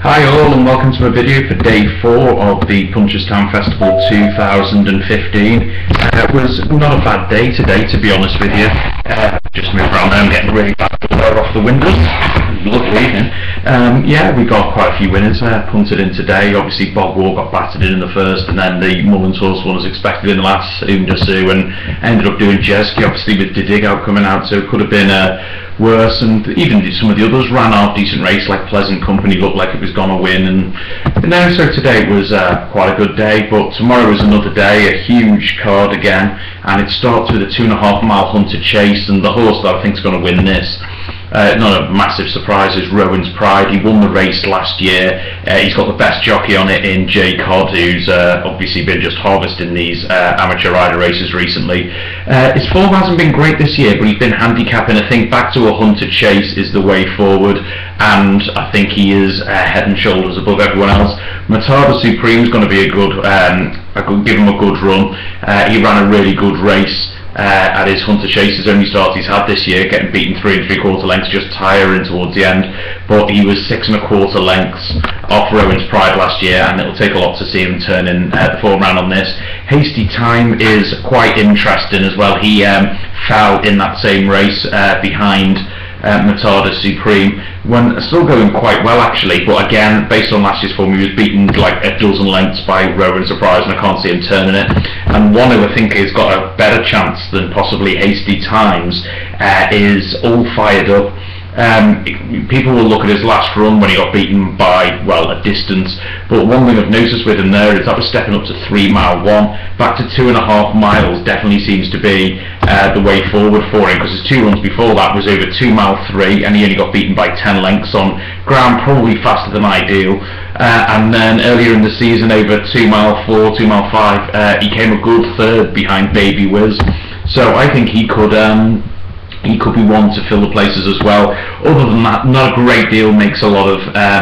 Hi all and welcome to a video for day 4 of the Punchestown Festival 2015. It was not a bad day today, to be honest with you. Just moved around there and getting really bad glare off the windows. Lovely evening. Yeah, we got quite a few winners punted in today. Obviously Bob Wall got battered in the first, and then the Mullins horse one was expected in the last, Sue, and ended up doing Jeski, obviously with the dig out coming out, so it could have been worse. And even some of the others ran half decent race, like Pleasant Company looked like it was going to win, and now so today it was quite a good day. But tomorrow is another day, a huge card again, and it starts with a 2.5 mile Hunter Chase, and the horse that I think is going to win this, not a massive surprise, is Rowan's Pride. He won the race last year. He's got the best jockey on it in Jay Codd, who's obviously been just harvesting these amateur rider races recently. His form hasn't been great this year, but he's been handicapping. I think back to a Hunter Chase is the way forward, and I think he is head and shoulders above everyone else. Matada Supreme is going to be a good, give him a good run. He ran a really good race at his Hunter Chase, his only start he's had this year, getting beaten 3 3/4 lengths, just tiring towards the end. But he was 6 1/4 lengths off Rowan's Pride last year, and it'll take a lot to see him turn in the form round on this. Hasty Time is quite interesting as well. He fell in that same race behind Matada Supreme, when still going quite well actually, but again based on last year's form he was beaten like a dozen lengths by Rowan Surprise, and I can't see him turning it. And one who I think has got a better chance than possibly Hasty Times is All Fired Up. People will look at his last run when he got beaten by, well, a distance, but one thing I've noticed with him there is that was stepping up to 3 mile 1, back to 2.5 miles definitely seems to be the way forward for him, because his 2 runs before that was over 2 mile 3, and he only got beaten by 10 lengths on ground, probably faster than ideal. And then earlier in the season, over 2 mile 4, 2 mile 5, he came a good third behind Baby Whiz, so I think he could be one to fill the places as well. Other than that, not a great deal makes a lot of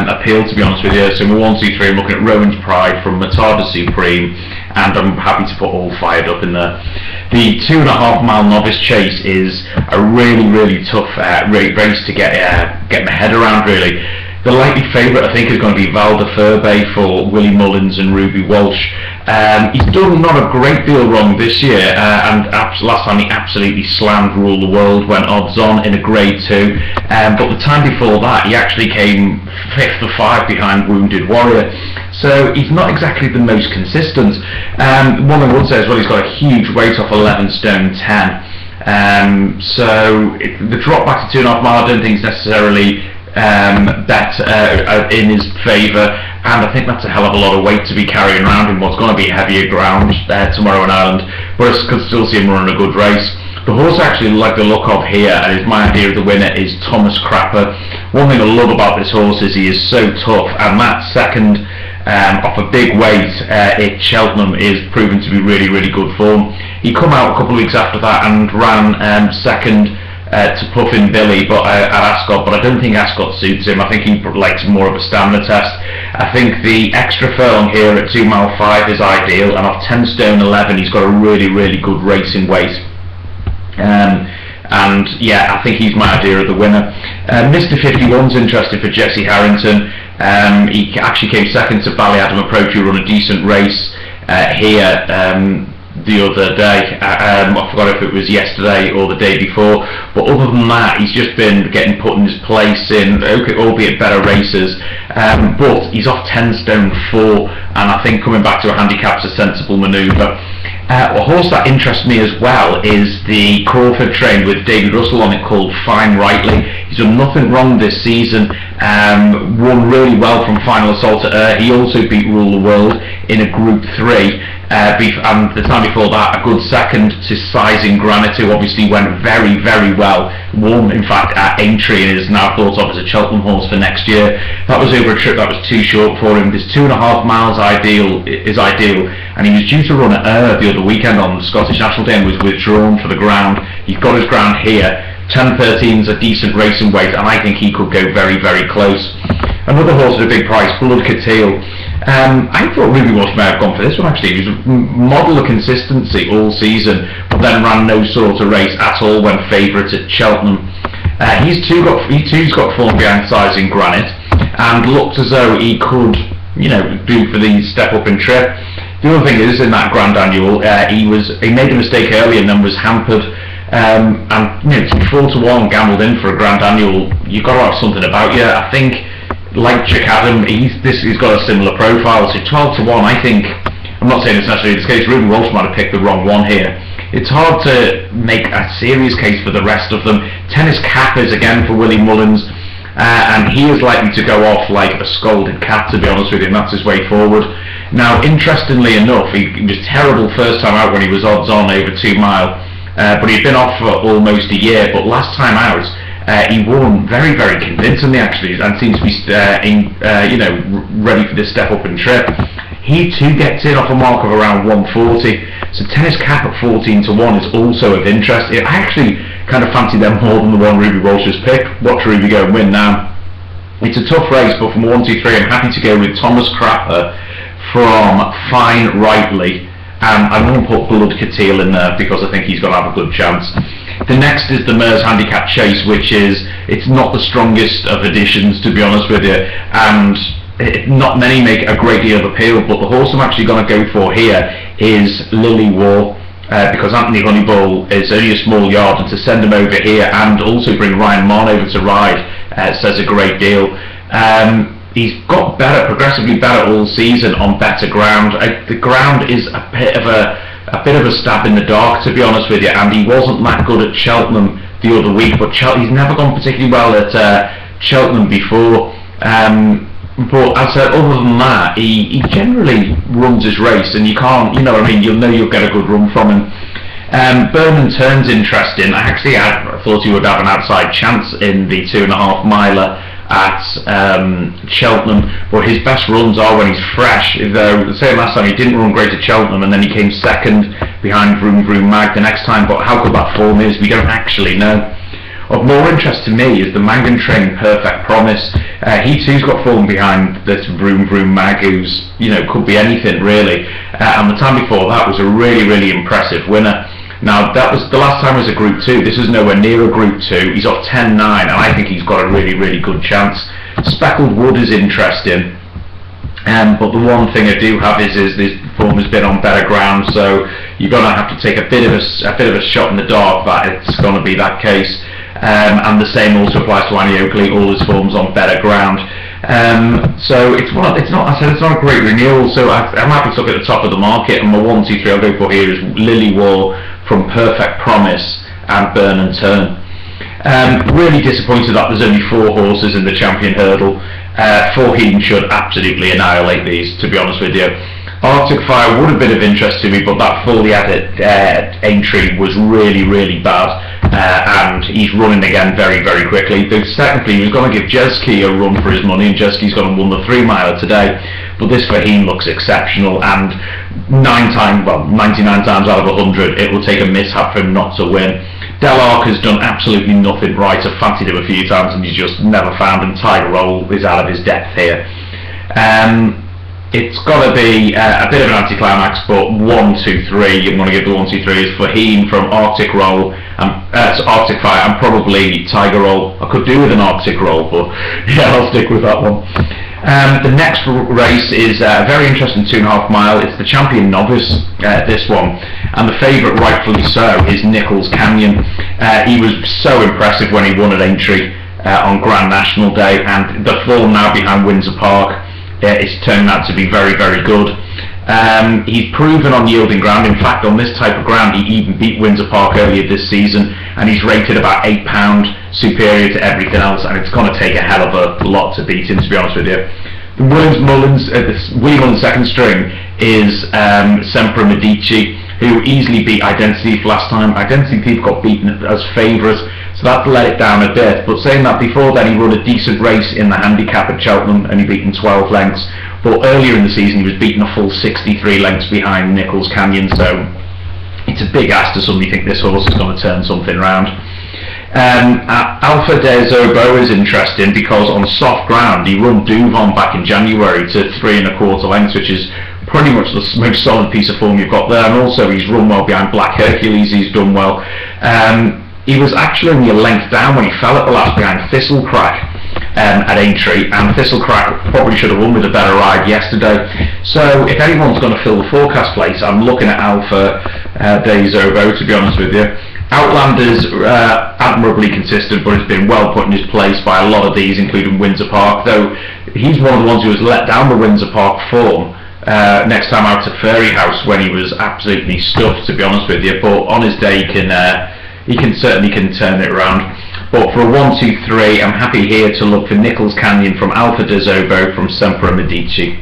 appeal, to be honest with you. So in 1, 2, 3, I'm looking at Rowan's Pride from Matada Supreme, and I'm happy to put All Fired Up in there. The 2.5 mile Novice Chase is a really tough race to get my head around, really. The likely favourite I think is going to be Val de Furbe for Willie Mullins and Ruby Walsh. He's done not a great deal wrong this year, and last time he absolutely slammed Rule the World, went odds on in a grade 2, but the time before that he actually came 5th of 5 behind Wounded Warrior, so he's not exactly the most consistent. One thing I would say as well, he's got a huge weight off 11 stone 10, so the drop back to 2.5 mile I don't think is necessarily in his favour, and I think that's a hell of a lot of weight to be carrying around in what's going to be heavier ground tomorrow in Ireland, but I could still see him running a good race. The horse I actually like the look of here, and is my idea of the winner, is Thomas Crapper. One thing I love about this horse is he is so tough, and that second off a big weight at Cheltenham is proven to be really good form. He come out a couple of weeks after that and ran second to Puffin Billy at Ascot, but I don't think Ascot suits him. I think he likes more of a stamina test. I think the extra furlong here at 2 mile 5 is ideal, and off 10 stone 11 he's got a really good racing weight. And yeah, I think he's my idea of the winner. Mr 51's interested for Jesse Harrington. He actually came second to Ballyadam Approach, who run a decent race here the other day. I forgot if it was yesterday or the day before, but other than that he's just been getting put in his place in, albeit better races, but he's off 10 stone 4, and I think coming back to a handicap's a sensible manoeuvre. A horse that interests me as well is the Crawford train with David Russell on it, called Fine Rightly. He's done nothing wrong this season, won really well from Final Assault at Ayr. He also beat Rule the World in a Group 3, and the time before that a good second to Sizing Granite, who obviously went very well, won in fact at Aintree, and is now thought of as a Cheltenham horse for next year. That was over a trip that was too short for him. This 2.5 miles is ideal, and he was due to run at Ayr the other weekend on the Scottish National Day and was withdrawn for the ground. He's got his ground here. 10.13 is a decent racing weight, and I think he could go very close. Another horse at a big price, Blood Catil. I thought Ruby Walsh may have gone for this one actually. He was a model of consistency all season, but then ran no sort of race at all when favourite at Cheltenham. He's too's got form behind Sizing Granite. and looked as though he could, you know, do for the step up in trip. The other thing is, in that Grand Annual, he made a mistake early and then was hampered. And you know, to be 4-1 gambled in for a Grand Annual, you've got to have something about you. I think, like Chick Adam, he's got a similar profile. So 12-1, I think. I'm not saying it's necessarily the case. Ruben Walsh might have picked the wrong one here. It's hard to make a serious case for the rest of them. Tennis Cap is again for Willie Mullins. And he is likely to go off like a scalded cat, to be honest with you, and that's his way forward. Now, interestingly enough, he was terrible first time out when he was odds on over 2 mile, but he'd been off for almost a year. But last time out, he won very, very convincingly actually, and seems to be you know, ready for this step up and trip. He too gets in off a mark of around 140. So Tennis Cap at 14-1 is also of interest. I actually kind of fancy them more than the one Ruby Walsh has picked. Watch Ruby go and win now. It's a tough race, but from 1, 2, 3, I'm happy to go with Thomas Crapper from Fine Rightly. I'm going to put Blood Catil in there because I think he's going to have a good chance. The next is the Mers Handicap Chase, which it's not the strongest of additions, to be honest with you, and not many make a great deal of appeal, but the horse I'm actually going to go for here is Lily War, because Anthony Honeyball is only a small yard, and to send him over here and also bring Ryan Marn over to ride says a great deal. He's got better, progressively better all season on better ground. The ground is a bit of a stab in the dark, to be honest with you, and he wasn't that good at Cheltenham the other week, but he's never gone particularly well at Cheltenham before. But as I said, other than that, he generally runs his race, and you can't, you know what I mean, you'll get a good run from him. Burn and Turn's interesting. I actually thought he would have an outside chance in the 2.5 miler at Cheltenham, but his best runs are when he's fresh. Though, say last time he didn't run great at Cheltenham, and then he came second behind Vroom Vroom Mag the next time, but how good that form is, we don't actually know. Of more interest to me is the Mangan Train Perfect Promise. He too's got form behind this Vroom Vroom Mag, who's, you know, could be anything really. And the time before that was a really, really impressive winner. Now, that was the last time was a Group 2. This is nowhere near a Group 2. He's off 10-9, and I think he's got a really, really good chance. Speckled Wood is interesting. But the one thing I do have is this form has been on better ground, so you're going to have to take a bit of a shot in the dark that it's going to be that case. And the same also applies to Annie Oakley. All his forms on better ground. So it's not a great renewal. So I'm happy to look at the top of the market. And my 1, 2, 3 I'll go for here is Lily War from Perfect Promise and Burn and Turn. Really disappointed that there's only 4 horses in the Champion Hurdle. Forheem should absolutely annihilate these, to be honest with you. Arctic Fire would have been of interest to me, but that fully added entry was really, really bad, and he's running again very, very quickly. Though technically he was going to give Jeski a run for his money, and Jeski's going to win the 3 miler today, but this Forheem looks exceptional, and 99 times out of 100 it will take a mishap for him not to win. Delark has done absolutely nothing right. I've fancied him a few times and he's just never found him. Tiger Roll is out of his depth here. It's got to be a bit of an anticlimax, but 1, 2, 3. I'm going to give the 1, 2, 3 is Forheem from Arctic Roll, Arctic Fire, and probably Tiger Roll. I could do with an Arctic Roll, but yeah, I'll stick with that one. The next race is a very interesting 2.5 mile. It's the Champion Novice, this one, and the favourite, rightfully so, is Nichols Canyon. He was so impressive when he won at Aintree on Grand National Day, and the form now behind Windsor Park is turning out to be very, very good. He's proven on yielding ground. In fact, on this type of ground, he even beat Windsor Park earlier this season, and he's rated about £8 superior to everything else, and it's going to take a hell of a lot to beat him, to be honest with you. The William Mullins second string is Sempre Medici, who easily beat Identity last time. Identity people got beaten as favourites, so that let it down a bit. But saying that, before then he run a decent race in the handicap at Cheltenham, and he beaten 12 lengths. But earlier in the season he was beaten a full 63 lengths behind Nichols Canyon, so it's a big ask to suddenly think this horse is going to turn something round. Alpha de Zobo is interesting because on soft ground he run Duvon back in January to 3 1/4 lengths, which is pretty much the most solid piece of form you've got there, and also he's run well behind Black Hercules. He's done well. He was actually only a length down when he fell at the last behind Thistlecrack, at Aintree, and Thistlecrack probably should have won with a better ride yesterday. So if anyone's going to fill the forecast place, I'm looking at Alpha Des Obeaux, to be honest with you. Outlander's admirably consistent, but has been well put in his place by a lot of these, including Windsor Park, though he's one of the ones who was let down the Windsor Park form next time out at Fairy House when he was absolutely stuffed, to be honest with you. But on his day he certainly can turn it around. But for a 1, 2, 3, I'm happy here to look for Nichols Canyon from Alpha Des Obeaux from Sempre Medici.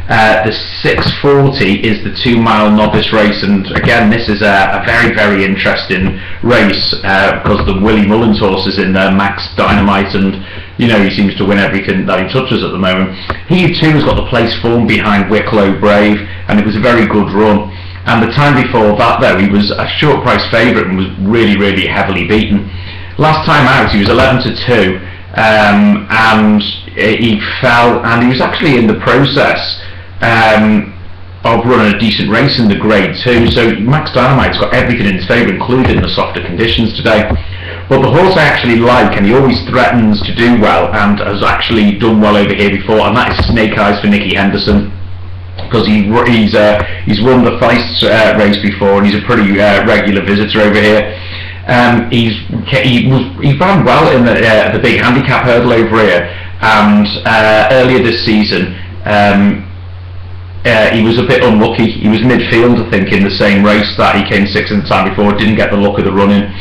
The 640 is the 2 mile novice race, and again this is a very, very interesting race because the Willie Mullins horse is in there, Max Dynamite, and you know he seems to win everything that he touches at the moment. He too has got the place form behind Wicklow Brave, and it was a very good run. And the time before that though, he was a short price favourite and was really, really heavily beaten. Last time out he was 11 to 2 and he fell, and he was actually in the process of running a decent race in the Grade 2, so Max Dynamite's got everything in his favour, including the softer conditions today. But the horse I actually like, and he always threatens to do well, and has actually done well over here before, and that is Snake Eyes for Nicky Henderson, because he's won the Feist race before, and he's a pretty regular visitor over here. He ran well in the big handicap hurdle over here, and earlier this season he was a bit unlucky. He was midfield, I think, in the same race that he came 6th the time before, didn't get the luck of the running.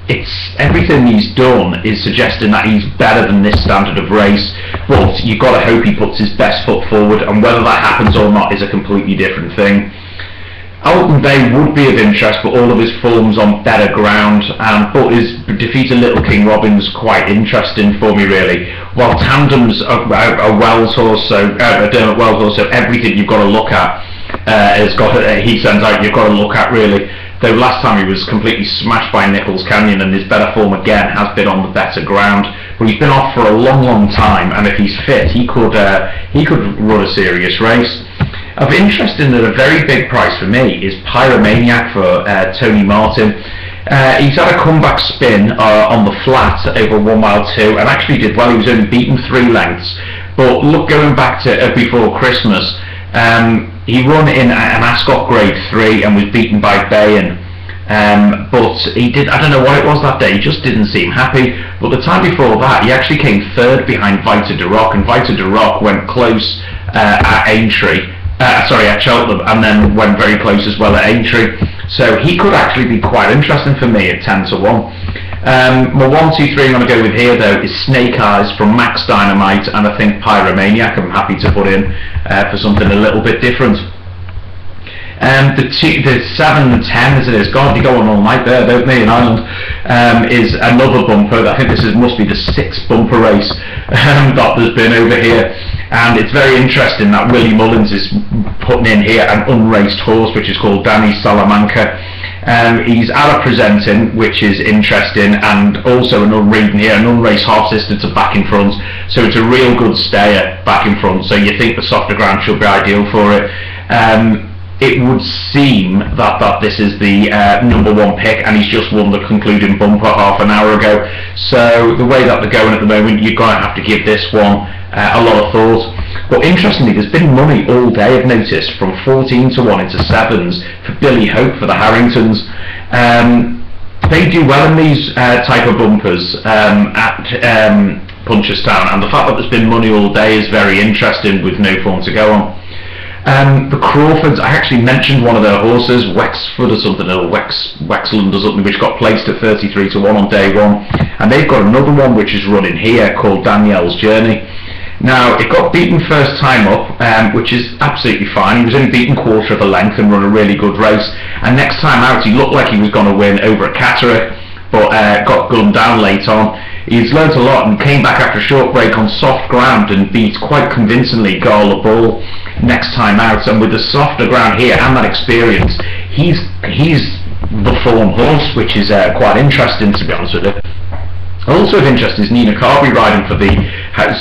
It's everything he's done is suggesting that he's better than this standard of race, but you've got to hope he puts his best foot forward, and whether that happens or not is a completely different thing. Alton Bay would be of interest, but all of his form's on better ground, but his defeat of Little King Robin's quite interesting for me, really. While Tandem's a Wells horse, so a Dermot Wells horse, so everything you've got to look at he sends out, you've got to look at, really. Though last time he was completely smashed by Nichols Canyon, and his better form again has been on the better ground. But he's been off for a long, long time, and if he's fit, he could run a serious race. Of interest in at a very big price for me is Pyromaniac for Tony Martin. He's had a comeback spin on the flat over 1 mile 2, and actually did well. He was only beaten 3 lengths. But look, going back to before Christmas, he won in an Ascot Grade 3 and was beaten by Bayon. But he did, I don't know what it was that day, he just didn't seem happy. But the time before that, he actually came 3rd behind Vita de Rock, and Vita de Rock went close at Aintree. At Cheltenham, and then went very close as well at Aintree. So he could actually be quite interesting for me at 10 to 1. My 1, 2, 3 I'm going to go with here though is Snake Eyes from Max Dynamite, and I think Pyromaniac I'm happy to put in for something a little bit different. The 7 and 10 as it is, God, they go on all night there, don't they, in Ireland, is another bumper. I think this must be the 6th bumper race that there's been over here. And it's very interesting that Willie Mullins is putting in here an unraced horse, which is called Danny Salamanca. He's out of presenting, which is interesting, and also an unreading here, an unraced half sister to back in front. So it's a real good stayer back in front. So you think the softer ground should be ideal for it. It would seem that this is the number 1 pick, and he's just won the concluding bumper half an hour ago. So the way that they're going at the moment, you're going to have to give this one a lot of thought. But interestingly, there's been money all day, I've noticed, from 14 to 1 into 7s for Billy Hope for the Harringtons. They do well in these type of bumpers at Punchestown, and the fact that there's been money all day is very interesting with no form to go on. The Crawfords, I actually mentioned one of their horses, Wexford or something, or Wexland or something, which got placed at 33 to 1 on day 1, and they've got another one which is running here called Danielle's Journey. Now, it got beaten first time up, which is absolutely fine. He was only beaten quarter of a length and run a really good race, and next time out he looked like he was going to win over at Catterick, but got gunned down late on. He's learnt a lot and came back after a short break on soft ground and beat quite convincingly Gala Ball next time out. And with the softer ground here and that experience, he's the form horse, which is quite interesting, to be honest with you. Also of interest is Nina Carberry riding for the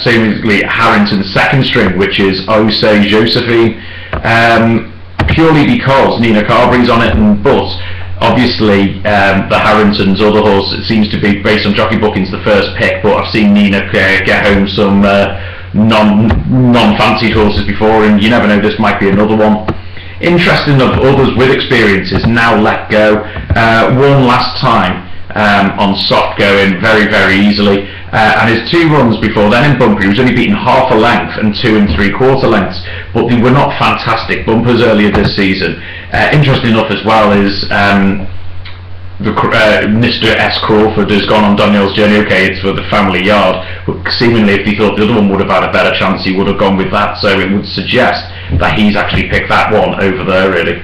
seemingly Harrington 2nd string, which is Ose Josephine, purely because Nina Carberry's on it, but Obviously, the Harrington's other horse, it seems to be based on jockey bookings, the first pick, but I've seen Nina get home some non-fancied horses before, and you never know, this might be another one. Interesting of others with experience is Now Let Go. Won last time on soft going very, very easily, and his 2 runs before then in bumper, he was only beaten half a length and 2 3/4 lengths, but they were not fantastic bumpers earlier this season. Interesting enough as well is Mr. S. Crawford has gone on Danielle's Journey. Okay, it's for the family yard, but seemingly if he thought the other one would have had a better chance, he would have gone with that, so it would suggest that he's actually picked that one over there, really.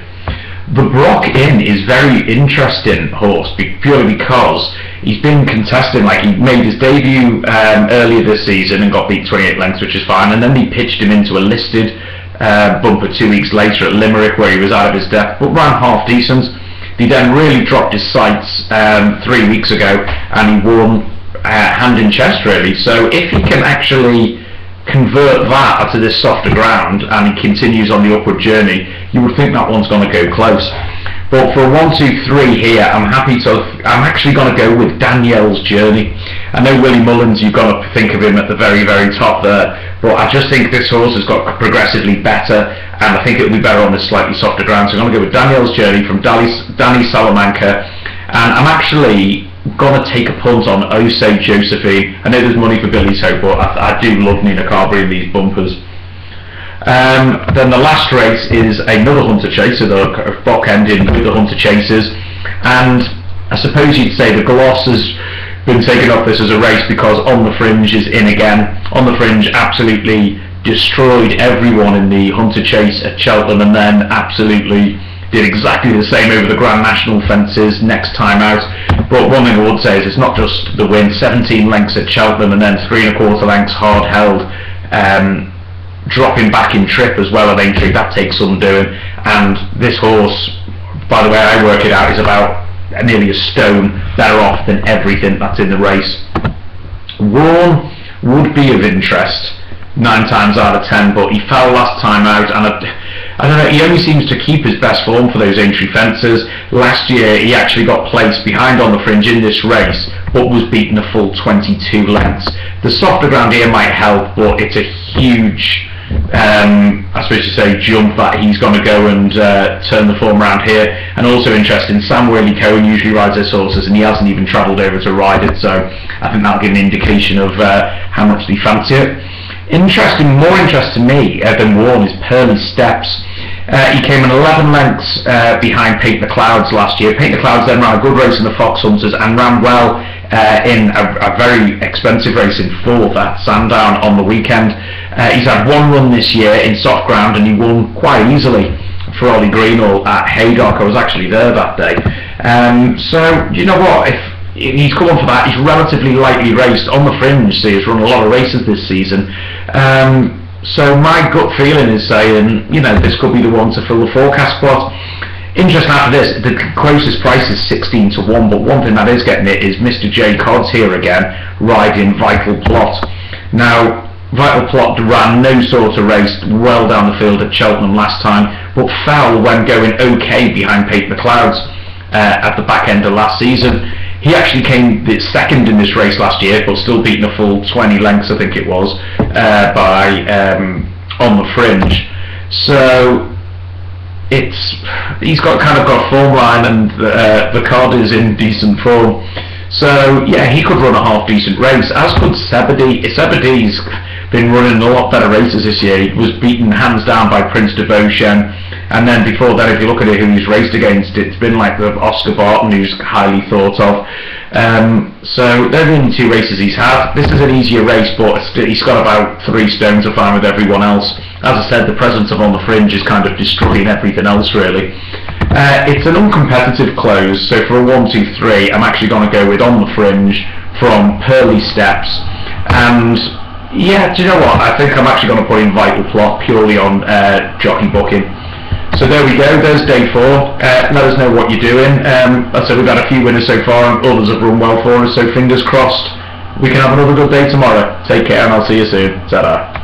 The Brock Inn is very interesting horse, purely because he's been contesting, like he made his debut earlier this season and got beat 28 lengths, which is fine, and then they pitched him into a listed bumper 2 weeks later at Limerick, where he was out of his depth, but ran half decent. He then really dropped his sights 3 weeks ago, and he won hand in chest, really. So if he can actually convert that to this softer ground and he continues on the upward journey, you would think that one's going to go close. But for a 1, 2, 3 here, I'm actually going to go with Danielle's Journey. I know Willie Mullins, you've got to think of him at the very, very top there, but I just think this horse has got progressively better, and I think it'll be better on this slightly softer ground. So I'm going to go with Danielle's Journey from Danny Salamanca, and I'm actually going to take a punt on Osei Josephine. I know there's money for Billy's Hope, but I do love Nina Carberry in these bumpers. Then the last race is another Hunter Chase, so the block ending with the Hunter Chasers, and I suppose you'd say the gloss has been taken off this as a race because On the Fringe is in again. On the Fringe absolutely destroyed everyone in the Hunter Chase at Cheltenham, and then absolutely did exactly the same over the Grand National fences next time out. But one thing I would say is it's not just the win, 17 lengths at Cheltenham and then 3 1/4 lengths hard held, dropping back in trip as well at Aintree, that takes some doing. And this horse, by the way I work it out, is about nearly a stone better off than everything that's in the race. Warren would be of interest 9 times out of 10, but he fell last time out, and I don't know, he only seems to keep his best form for those Aintree fences. Last year he actually got placed behind On the Fringe in this race, but was beaten a full 22 lengths. The softer ground here might help, but it's a huge, I suppose you say, jump that he's going to go and turn the form around here. And also interesting, Sam Worley-Cohen usually rides those horses, and he hasn't even travelled over to ride it, so I think that'll give an indication of how much they fancy it. More interest to me than Warren is Pearly Steps. He came in 11 lengths behind Paint the Clouds last year. Paint the Clouds then ran a good race in the Fox Hunters and ran well in a very expensive race in 4th at Sandown on the weekend. He's had 1 run this year in soft ground, and he won quite easily for Ollie Greenall at Haydock. I was actually there that day. So you know what, if he's come on for that, he's relatively lightly raced. On the Fringe, so he's run a lot of races this season. So my gut feeling is saying, you know, this could be the one to fill the forecast spot. Interesting after this, the closest price is 16 to 1, but one thing that is getting it is Mr. J. Codd's here again, riding Vital Plot. Now, Vital Plot ran no sort of race well down the field at Cheltenham last time, but fell when going okay behind Paint the Clouds at the back end of last season. He actually came second in this race last year, but still beaten a full 20 lengths, I think it was, by On the Fringe. So he's got form line, and the card is in decent form. So yeah, he could run a half decent race, as could Zebedee. Zebedee's been running a lot better races this year. He was beaten hands down by Prince de Beauchesne, and then before that, if you look at it, who he's raced against, it's been like the Oscar Barton, who's highly thought of. So they're the only 2 races he's had. This is an easier race, but he's got about 3 stone to find with everyone else. As I said, the presence of On the Fringe is kind of destroying everything else, really. It's an uncompetitive close, so for a 1, 2, 3, I'm actually going to go with On the Fringe from Pearly Steps. And yeah, do you know what? I think I'm actually going to put in Vital Plot purely on jockey booking. So there we go, there's day 4. Let us know what you're doing. Like I said, we've had a few winners so far, and others have run well for us, so fingers crossed we can have another good day tomorrow. Take care, and I'll see you soon. Ta-da.